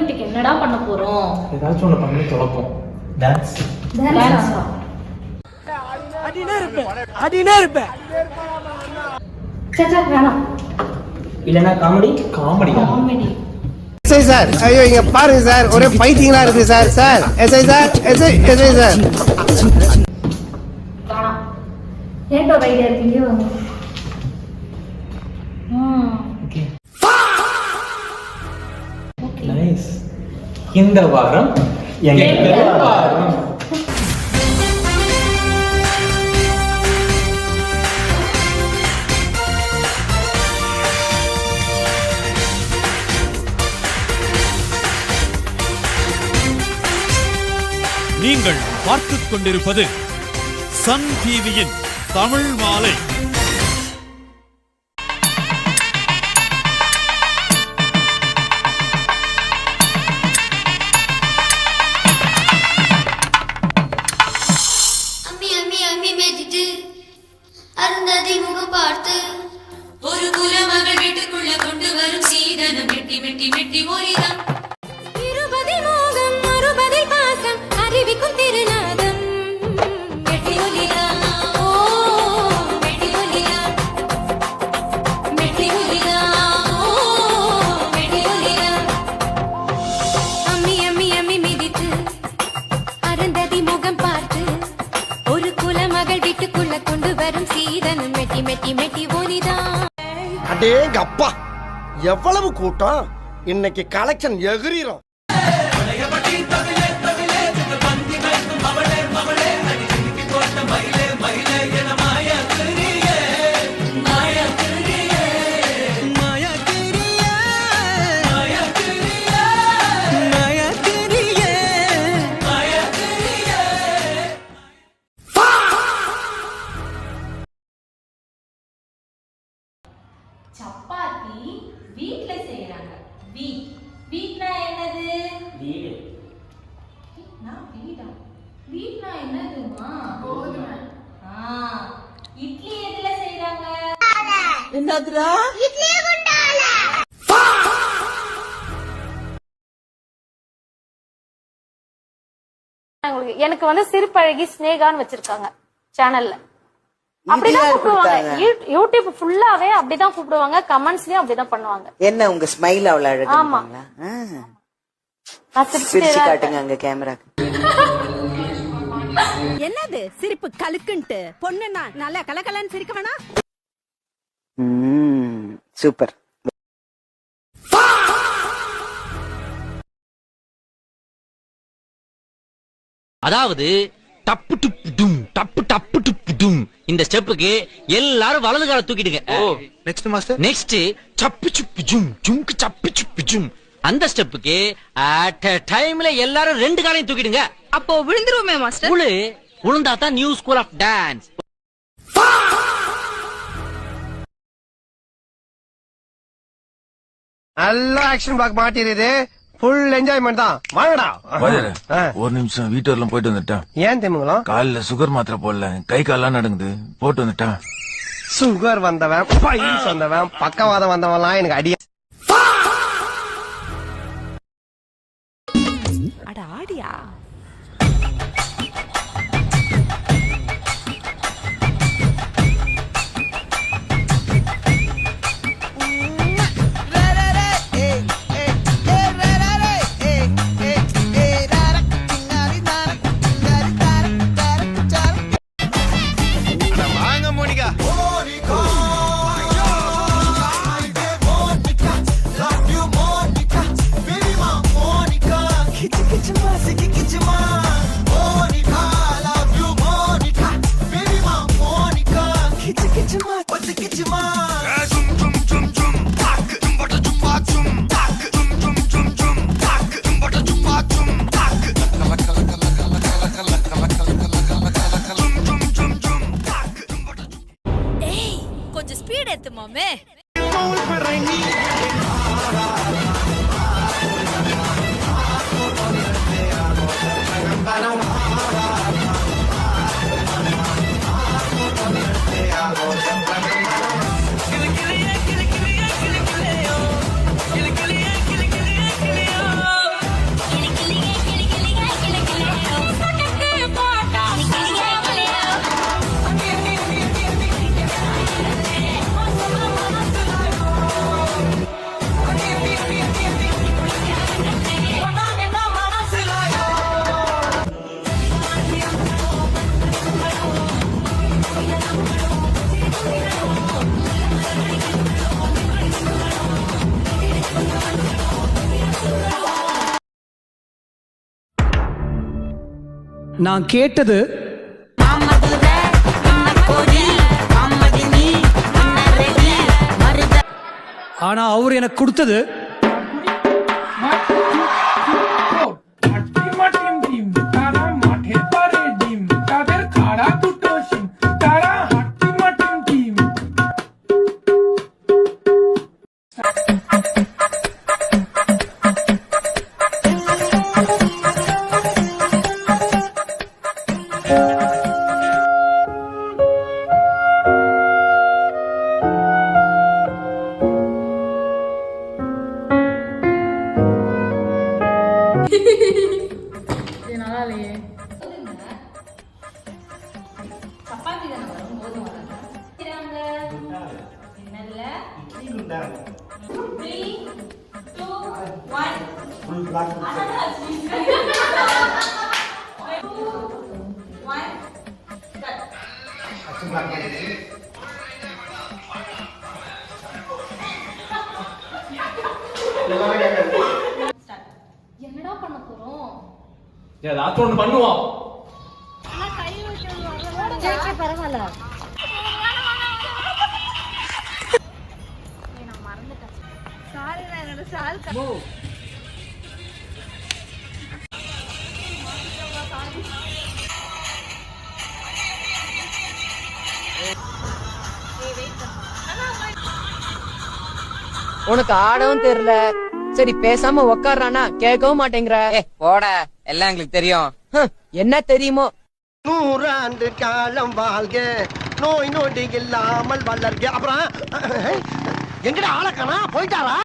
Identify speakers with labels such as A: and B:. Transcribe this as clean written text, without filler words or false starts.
A: வீட்டுக்கு என்னடா பண்ண போறோம்?
B: ஏதாச்சும் ஒண்ணு பண்ணி தொலைப்போம். டான்ஸ்.
A: டான்ஸா?
C: அடினே இருப்பேன்.
A: சச்சா வேணாம்.
D: இல்லனா காமெடி.
A: காமெடி.
C: எஸ்ஐ சார், ஐயோ இங்க பாருங்க சார், ஒரே ஃபைட்டிங்லாம் இருக்கு sir. Sir SI sir, SI sir.
A: வேணாம். ஏன்டோ ஐடியா இருக்கீங்க?
B: ஓகே. நைஸ். இந்த வாரம் எங்க வாரம்.
E: நீங்கள் பார்த்துக் கொண்டிருப்பது சன் டிவியின் தமிழ் மாலை.
F: அருந்ததி முகம் பார்த்து ஒரு குலமகள் வீட்டுக்குள்ள கொண்டு வரும் சீதனம் மெட்டி மெட்டி மெட்டி ஓரிதம் இருபதில் மோகம் அறுபதில் பாசம் அறிவிக்கும் திருநாதம் மெட்டி ஒலியா ஓ மெட்டி ஒலியா மெட்டி ஒலியா ஓ மெட்டி ஒலியா அம்மி அம்மி அம்மி மிதித்து அருந்ததி முகம் பார்த்து ஒரு குலமகள் வீட்டுக்குள்ள கொண்டு வரும் சீதனம் மெட்டி மெட்டி மெட்டி ஒலிதான்.
C: அடேங்க அப்பா, எவ்வளவு கூட்டம்! இன்னைக்கு கலெக்ஷன் எகிரிரும்.
A: சப்பாத்தி வீட்ல செய்யறாங்க. வீட்னா என்னது?
D: வீடு.
A: நான் வீடா? வீட்னா என்னதுமா? கோதுமை. இட்லி எதுல செய்யறாங்க?
C: என்னதுடா?
F: இட்லி குண்டால.
A: எனக்கு வந்து சிறுபழகி ஸ்னேகான்னு வச்சிருக்காங்க சேனல்ல. அப்படிதான் கூப்பிடுவாங்க. யூடியூப் ஃபுல்லாவே அப்படிதான் கூப்பிடுவாங்க. கமெண்ட்ஸ்லயும் அப்படிதான் பண்ணுவாங்க.
G: என்ன உங்க ஸ்மைல் அவ்வளவு அழகா
A: ஆமா.
G: சிரிச்சு காட்டுங்க அங்க கேமராக்கு.
H: என்னது சிரிப்பு கலுக்குன்ட்டு? பொண்ணுன்னா நல்லா கலகலன்னு சிரிக்க வேணா?
G: சூப்பர்.
I: அதாவது டப்பு டுப்பு டும் டப்பு டப்பு டுப்பு டும் இந்த ஸ்டெப்புக்கு எல்லாரும் வலது கால தூக்கிடுங்க.
C: Next master.
I: நெக்ஸ்ட் சப்பு சுப்பு ஜும் ஜும்க்கு சப்பு சுப்பு ஜும் அந்த ஸ்டெப்புக்கு அட் a டைம்ல எல்லாரும் ரெண்டு காலையும் தூக்கிடுங்க.
H: அப்போ விழுந்துருவோமே மாஸ்டர்.
I: உளுந்தா தான் நியூ ஸ்கூல் ஆஃப் டான்ஸ்.
C: நல்ல ஆக்ஷன் பாக் மாட்டிருது. ஃபுல் என்ஜாய்மெண்ட் தான். வாங்கடா.
J: ஒரு நிமிஷம் வீட்டுல போயிட்டு வந்துட்டேன்.
C: ஏன் தெரியுங்களா?
J: காலைல சுகர் மாத்திரை போடல, கை கால்லாம் நடங்குது, போட்டு வந்துட்டேன்.
C: சுகர் வந்தவன், பைல்ஸ் வந்தவன், பக்கவாதம் வந்தவன்லாம் எனக்கு அடிய.
H: அட ஆடியா?
C: Get your நான் கேட்டது ஆனா அவர் எனக்கு கொடுத்தது
A: என்னடா பண்ண போறோம்?
B: ஏதாச்சும் ஒண்ணு பண்ணுவோம்.
A: பரவாயில்ல.
H: உனக்கு ஆடவும் தெரியல, சரி பேசாம உக்காடுறானா கேட்கவும் மாட்டேங்கிற.
I: போட எல்லாம் எங்களுக்கு தெரியும்.
H: என்ன தெரியுமோ?
C: 100 ஆண்டு காலம் வாழ்க, நோய் நொடி இல்லாமல் வளர்க. அப்புறம் எங்கடா ஆளக்கானா போயிட்டாரா?